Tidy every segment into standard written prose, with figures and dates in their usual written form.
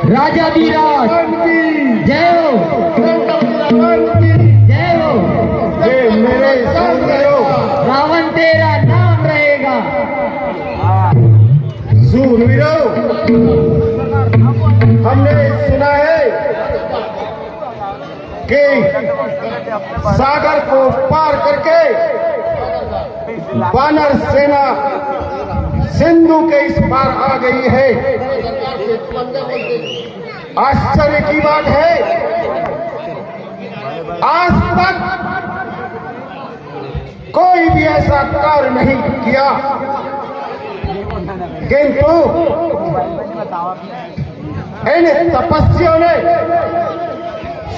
राजाधिराज जय हो, जय हो। ये मेरे सूरवीरों, रावण तेरा नाम रहेगा। सूरवीरों, हमने सुना है कि सागर को पार करके वानर सेना सिंधु के इस पार आ गई है। आश्चर्य की बात है, आज तक कोई भी ऐसा कार्य नहीं किया, किंतु इन तपस्वियों ने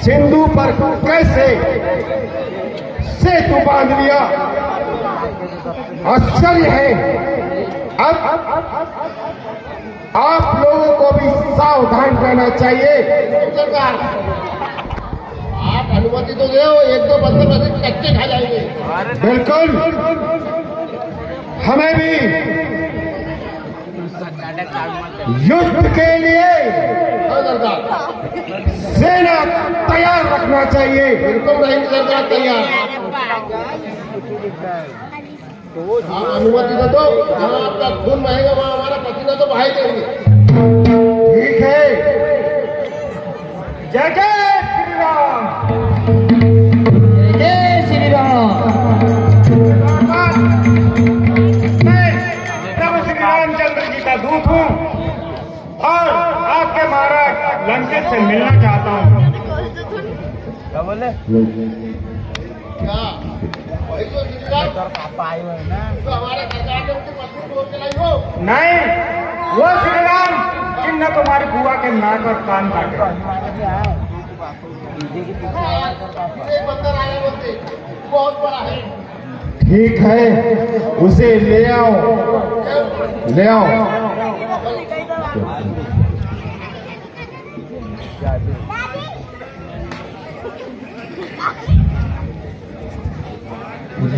सिंधु पर कैसे सेतु बांध लिया। आश्चर्य है। अब आप लोगों को भी सावधान रहना चाहिए। आप अनुमति तो दो, एक दो बंदर कच्चे खा जाएंगे। बिल्कुल, हमें भी युद्ध के लिए सेना तैयार रखना चाहिए। बिल्कुल रहेंगे सरकार तैयार। आप अनुमति दे दो, जहाँ आपका खून बहेगा वहाँ हमारा पसीना तो बहाई देंगे। ठीक है। जय जय श्री राम, जय श्री राम। मैं प्रभु श्री रामचंद्र जी का दूत हूँ और आपके महाराज लंकेश से मिलना चाहता हूँ। क्या बोले? क्या वही तो तो हमारे सरकार ने उनकी पत्नी तोड़ के लाई हो। नहीं, वो श्री राम जिनने तुम्हारी बुआ के नाक और कान काटे। एक बंदर आया बोलते बहुत बड़ा है। ठीक है, उसे ले आओ, ले आओ।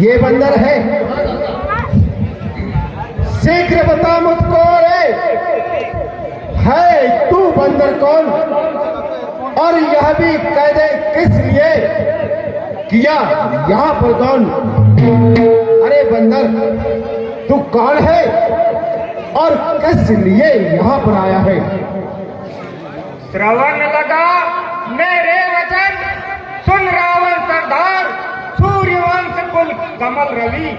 ये बंदर है, शीघ्र बता मुझको है तू बंदर कौन, और यह भी कह दे किस लिए किया यहाँ पर कौन। अरे बंदर, तू कौन है और किस लिए यहाँ पर आया है। श्रवण लगा मेरे वचन, सुन रावण सरदार, सूर्यवंश कुल कमल रवि,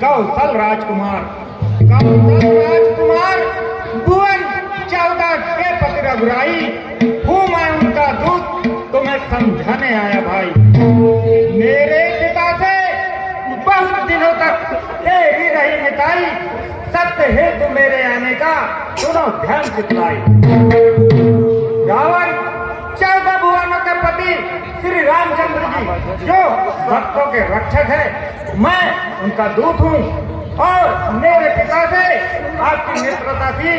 कौशल राजकुमार, कौशल राजकुमार भुवन 14 के पति रघुराई, हूँ मैं उनका दूत, तुम्हें समझाने आया भाई। मेरे पिता से बहुत दिनों तक तेरी रही मिताई, सत्य हेतु मेरे आने का सुनो ध्यान चितलाई। रावण 14 भुवनों के पति श्री रामचंद्र जी जो भक्तों के रक्षक है, मैं उनका दूत हूँ और मेरे पिता से आपकी मित्रता थी,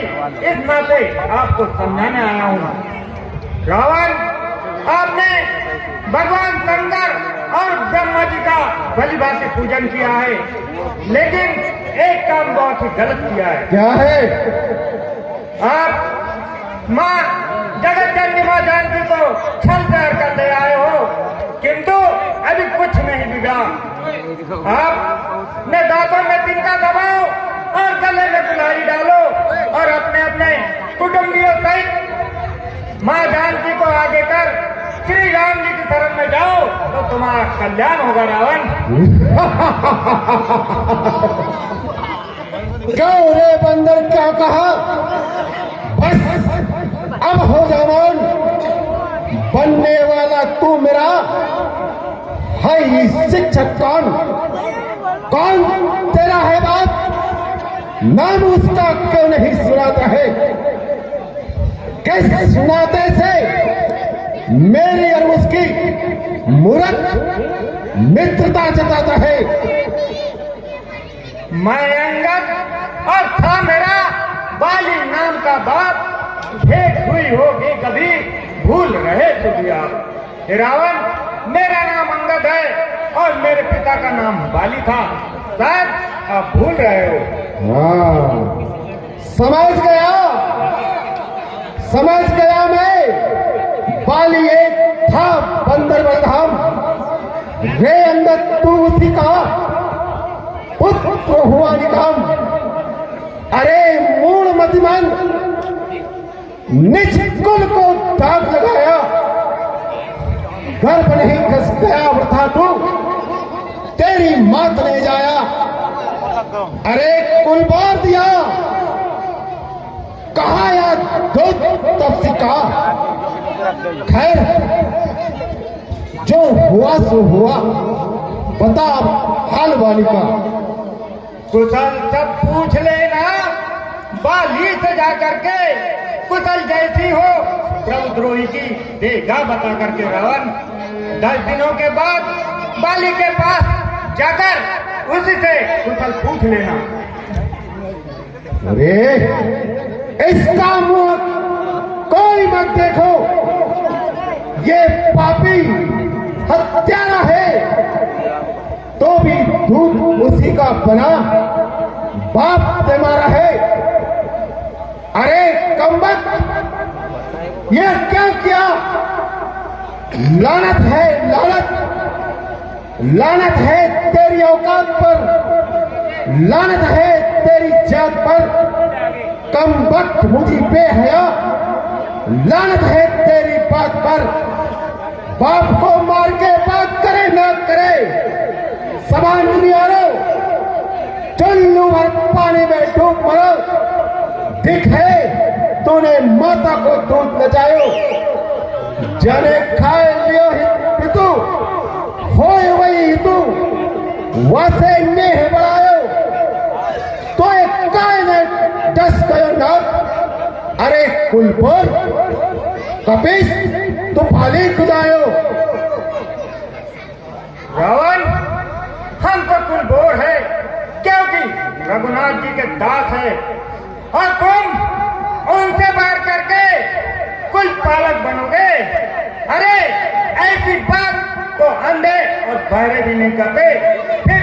इस नाते आपको समझाने आया हूँ। रावण, आपने भगवान शंकर और ब्रह्मा जी का भलीभांति पूजन किया है, लेकिन एक काम बहुत ही गलत किया है। क्या है? आप माँ जगत जननी माँ जानकी को छल तैयार कर ले आए हो, किंतु अभी कुछ नहीं बिगा। आप ने दांतों में तिनका दबाओ और गले में कुल्हाड़ी डालो और अपने अपने कुटुंबियों सहित माँ जानकी को आगे कर श्री राम जी की शरण में जाओ तो तुम्हारा कल्याण होगा। रावण, क्यों रे बंदर, क्या कहा? बस अब हो जावन, बनने वाला तू मेरा है। ये शिक्षक कौन कौन तेरा है बाप? नाम उसका क्यों नहीं सुनाता है? किस सुनाते से मेरी और उसकी मूर्ख मित्रता जताता है? मैं अंगद और था मेरा बाली नाम का बाप, भेंट हुई होगी कभी, भूल रहे तुझे आप। रावण, मेरा नाम अंगद है और मेरे पिता का नाम बाली था, शायद आप भूल रहे हो। हाँ, समझ गया। समझ गया मैं, बाली एक था बंदर बलराम, रे अंदर तू उसी का पुत्र हुआ निकाम। अरे मूल मतिमान, निज कुल को दाग लगाया, गर्भ नहीं घस गया वृथा तू, तेरी मात ले जाया। अरे कुल बार दिया, कहा या दो तब सिका। खैर जो हुआ सो हुआ, बता हाल वाली का। कुशल सब पूछ लेना बाली से जा करके, कुशल जैसी हो प्रभुद्रोही की देगा बता करके रावण। 10 दिनों के बाद बाली के पास जाकर उसी से कुशल पूछ लेना। अरे इसका मुंह कोई मत देखो, ये पापी हत्यारा है, तो भी दूध उसी का बना बाप से मारा है। अरे कमबख्त, ये क्या किया? लानत है लानत, लानत है तेरी औकात पर, लानत है तेरी जात पर। कमबख्त मुझे बेहया, लानत है तेरी बात पर। बाप को मार के बात करे ना करे, समान दुनियारो चुल्लू भर पानी में डूब मरो। दिख है तूने माता को दूध नचायो, जने खाए लियो हितु, होए वही हितु, वैसे नेह बढ़ायो, तो एक काय ने डस गयो नाथ। अरे कुलपुर कपिस, तू फाली खुदायो। रावण हम तो कुलबोर है, क्योंकि रघुनाथ जी के दास है, और तुम उनसे बाहर करके कुल पालक बनोगे। अरे ऐसी बात तो अंधे और बहरे भी नहीं करते। फिर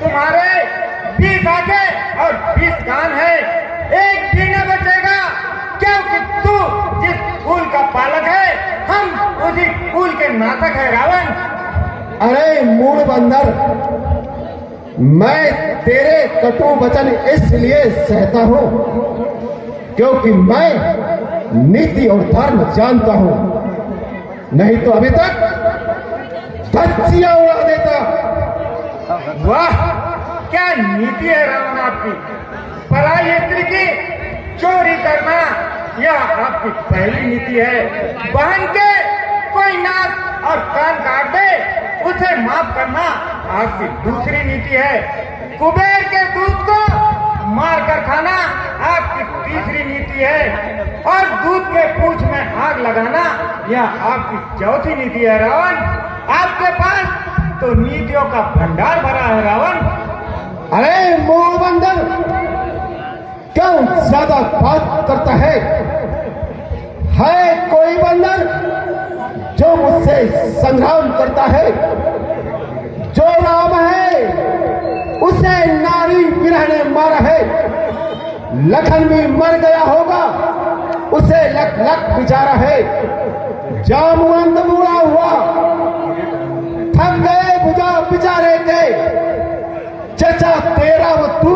तुम्हारे 20 आंखें और 20 कान है, एक भी न बचेगा, क्योंकि तू जिस कुल का पालक है, हम उसी कुल के नाटक है रावण। अरे मूड बंदर, मैं तेरे कटु वचन इसलिए सहता हूं क्योंकि मैं नीति और धर्म जानता हूं, नहीं तो अभी तक धज्जियां उड़ा देता। वाह, क्या नीति है रावण आपकी। पराई स्त्री की चोरी करना यह आपकी पहली नीति है। बहन के कोई नाक और कान काट दे, उसे माफ करना आपकी दूसरी नीति है। कुबेर के दूध को मार कर खाना आपकी तीसरी नीति है, और दूध के पूंछ में आग लगाना यह आपकी चौथी नीति है रावण। आपके पास तो नीतियों का भंडार भरा है रावण। अरे मूड बंदर, क्यों ज्यादा बात करता है? कोई बंदर जो मुझसे संग्राम करता है? जो राम है उसे नारी विरह ने मारा है। लखन भी मर गया होगा, उसे लख लख बिचारा है। जामुअंत बूढ़ा हुआ, थक गए बुझा बिचारे के। चचा तेरा वो तू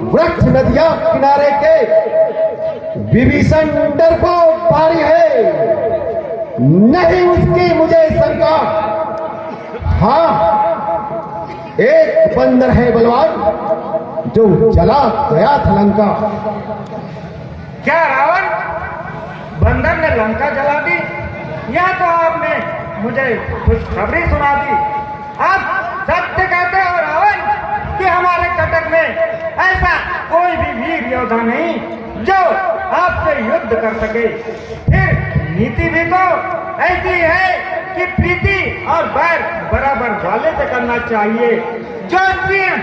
वृक्ष नदियां किनारे के। विभीषण डर को भारी है, नहीं उसकी मुझे शंका। हाँ, एक बंदर है बलवान जो जला गया था लंका। क्या रावण, बंदर ने लंका जला दी? या तो आपने मुझे खुशखबरी सुना दी। आप सत्य कहते हो रावण कि हमारे कटक में ऐसा कोई भी वीर योद्धा नहीं जो आपसे युद्ध कर सके। फिर नीति भी तो ऐसी है कि प्रीति और बैर बराबर वाले से करना चाहिए। जो सिंह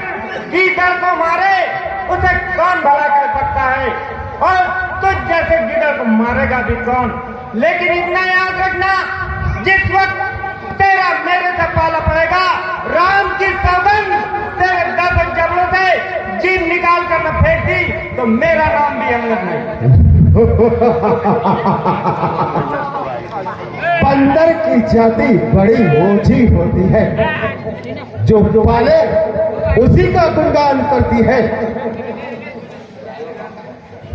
गीदड़ को मारे उसे कौन भला कर सकता है, और तुझ जैसे गीदड़ को मारेगा भी कौन। लेकिन इतना याद रखना, जिस वक्त तेरा मेरे से पाला पड़ेगा, राम की सौगंध तेरे 10 जबड़ों से जीभ निकाल कर न फेंक दी तो मेरा नाम भी अंगद नहीं। बंदर की जाति बड़ी ओछी होती है, जो पाले उसी का गुणगान करती है,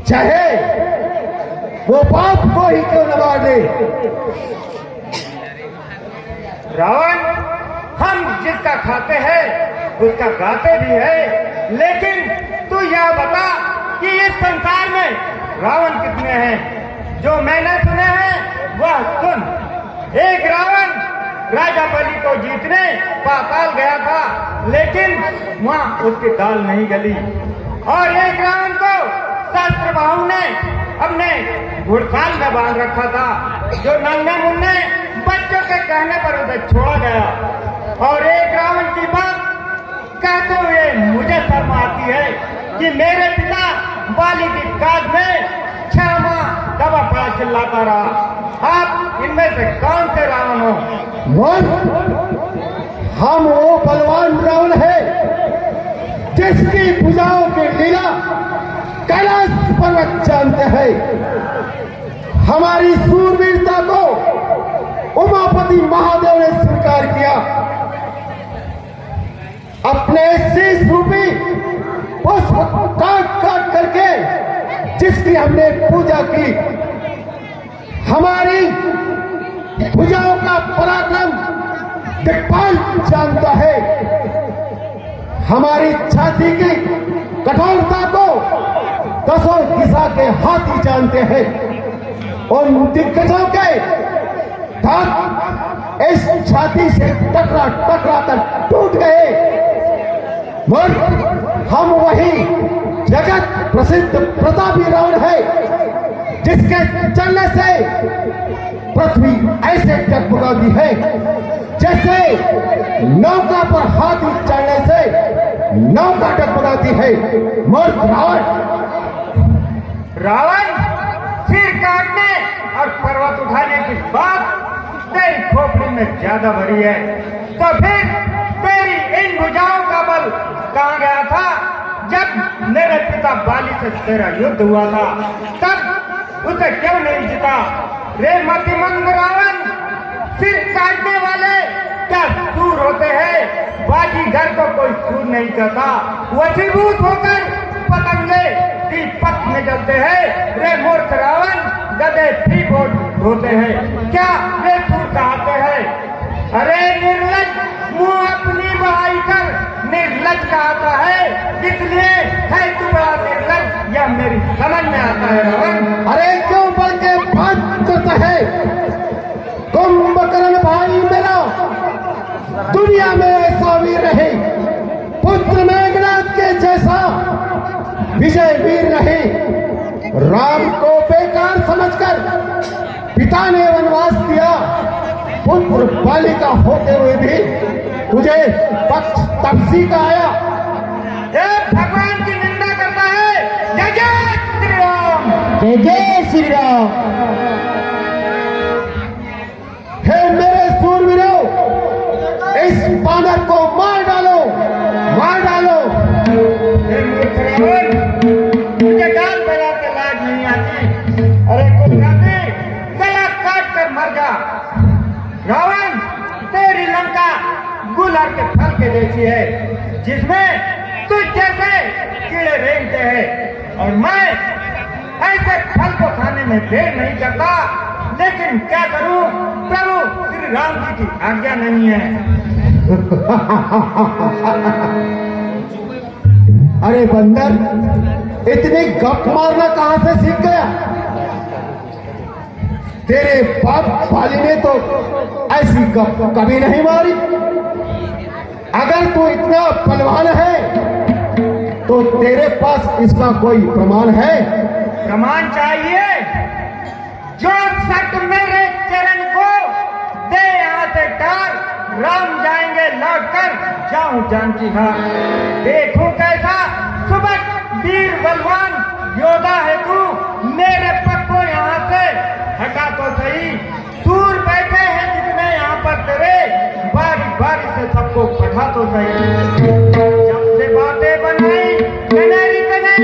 चाहे वो बाप को ही क्यों न मार दे। रावण, हम जिसका खाते हैं उसका गाते भी है, लेकिन तू यह बता कि इस संसार में रावण कितने हैं? जो मैंने सुने हैं वह सुन। एक रावण राजा बलि को जीतने पाताल गया था, लेकिन वहां उसकी दाल नहीं गली। और एक रावण को सहस्त्रबाहु ने अपने घुड़साल में बांध रखा था, जो नन्हे मुन्ने बच्चों के कहने पर उसे छोड़ा गया। और एक रावण की बात कहते हुए मुझे शर्म आती है कि मेरे पिता बाली की काज में 6 माह दबा पड़ा चिल्लाता रहा। आप इनमें से कौन से रावण हो? हम वो बलवान रावण है जिसकी भुजाओं की लीला कैलाश पर्वत जानते हैं। हमारी सूरवीरता को उमापति महादेव ने स्वीकार किया। अपने शीश रूपी पुष्प काट काट करके जिसकी हमने पूजा की, हमारी भुजाओं का पराक्रम दिक्पाल जानता है। हमारी छाती की कठोरता को 10 दिशा के हाथी जानते हैं। उन दिग्गजों के दांत इस छाती से टकरा टकरा कर टूट गए, मगर हम वही जगत प्रसिद्ध प्रतापी रावण है जिसके चलने से पृथ्वी ऐसे टकटकाती है जैसे नौका पर हाथी चढ़ने से नौका टकटकाती है। मगर रावण सिर काटने और पर्वत उठाने की बात तेरी खोपड़ी में ज्यादा भरी है, तो फिर तेरी इन भुजाओं का बल कहाँ गया था? जब मेरे पिता बाली से तेरा युद्ध हुआ था तब उसे क्यों नहीं जीता? रे मतिमंद रावण, सिर काटने वाले क्या सूर होते हैं? बाजीगर को कोई सूर नहीं करता, वशीभूत होकर पतंगे दीपक में जलते हैं। रे मूर्ख रावण, गधे भी होते हैं, क्या वे सूर कहते हैं? अरे निर्लज, मुंह अपनी बहाई कर निर्लज कहता है, इसलिए है तू बड़ा निर्लज, यह मेरी समझ में आता है रावण। अरे क्यों बढ़ के बात करता है? कुंभकर्ण भाई मेरा दुनिया में ऐसा वीर रहे, पुत्र मेघनाथ के जैसा विजय वीर रहे। राम को बेकार समझकर पिता ने वनवास दिया, पुत्र बाली का होते हुए भी तुझे पक्ष तपसी का आया। ये भगवान की निंदा करता है। जय जय श्री राम। जय जय श्री राम। हे मेरे सूरवीरों, इस बानर को मार डालो, मार डालो। हे मूर्ख रावण, मुझे गाल बजाते लाज नहीं आती। अरे कुलगाती, गला काट कर मर जा। रावण, तेरी लंका गुलर के फल के जैसी है, जिसमें तुझ जैसे कीड़े रेंगते हैं, और मैं ऐसे फल को खाने में देर नहीं करता, लेकिन क्या करूं, प्रभु श्री राम जी की आज्ञा नहीं है। अरे बंदर, इतनी गप मारना कहां से सीख गया? तेरे बाप बाली ने तो ऐसी गप कभी नहीं मारी। अगर तू इतना बलवान है तो तेरे पास इसका कोई प्रमाण है? प्रमाण चाहिए। जो सट मेरे चरण को दे यहाँ से टार, राम जाएंगे लौटकर, जाऊं जानकी हार। देखूं कैसा सुबह वीर बलवान योद्धा है तू, मेरे पग को यहाँ से हटा तो सही। सूर बैठे हैं जितने यहाँ पर तेरे, बारी बारी से सबको पढ़ा तो सही। जब से बातें बनाई कनेरी कने,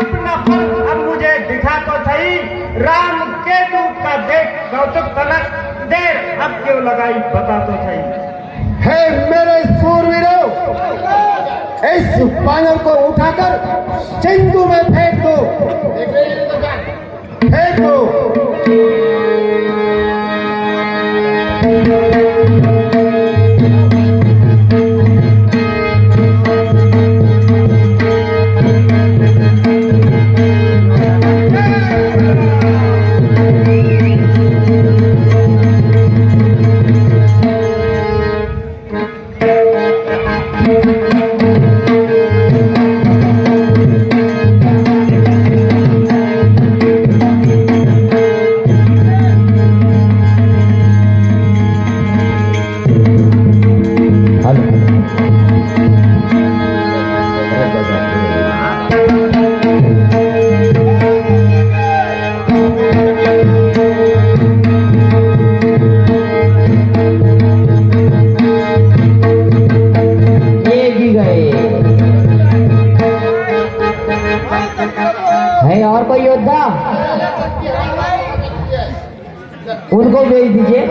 अपना फल अब मुझे दिखा तो सही, राम केतु का देख कौतुक तनक, देर अब क्यों लगाई बता तो सही। है मेरे सूरवीरों, इस बानर को उठाकर सिंधु में फेंक दो, फेंक दो। है और कोई योद्धा, उनको भेज दीजिए।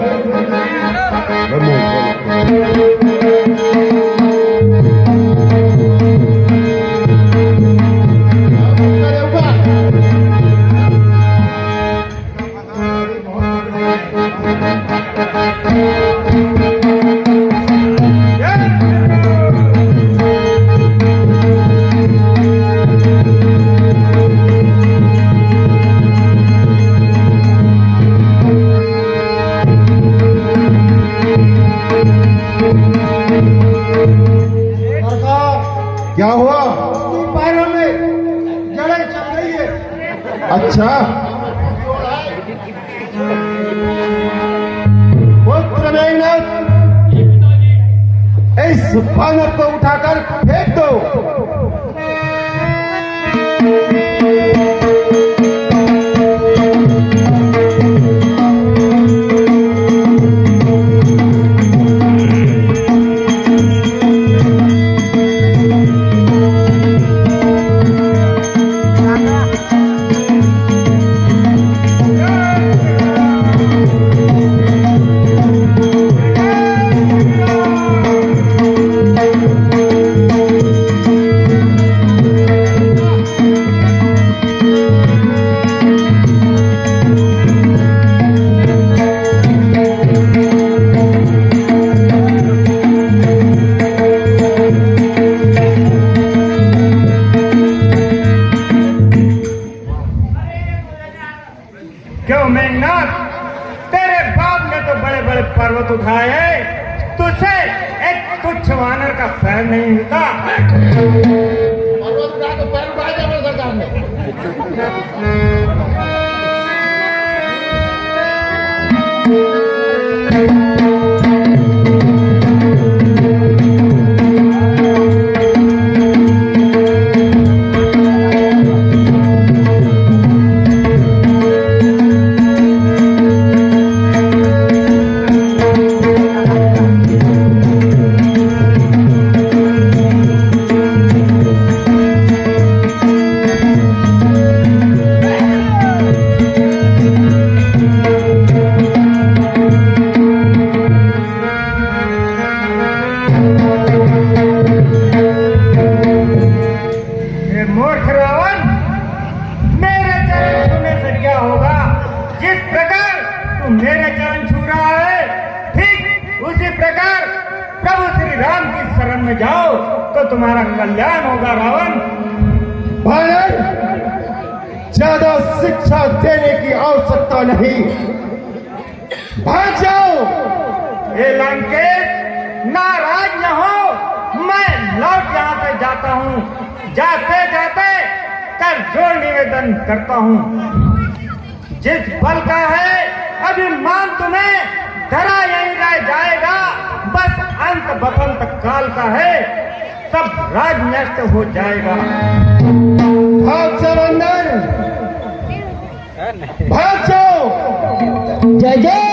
क्या हुआ? पैरों में जड़ें चल रही है। अच्छा, पुत्र मेघनाथ, इस बानर को उठाकर फेंक दो। क्यों मेघनाथ, तेरे बाप ने तो बड़े बड़े पर्वत उठाए हैं, तुझसे एक तुच्छ वानर का पैर नहीं हिलता। पर्वत उठा तो पैर उठाए थे सरकार ने। मूर्ख रावण, मेरे चरण छूने से क्या होगा? जिस प्रकार तू मेरे चरण छू रहा है, ठीक उसी प्रकार प्रभु श्री राम की शरण में जाओ तो तुम्हारा कल्याण होगा। रावण, बानर, ज्यादा शिक्षा देने की आवश्यकता नहीं, भाग जाओ। हे लंकेश, नाराज न हो, मैं लौट यहाँ से जाता हूँ। जाते जाते कर जोड़ निवेदन करता हूँ, जिस बल का है अभिमान तुम्हें धरा यहीं रह जाएगा। बस अंत बसंत काल का है, सब राज नष्ट हो जाएगा। भाग जाओ अंदर, भाग जाओ। जय जय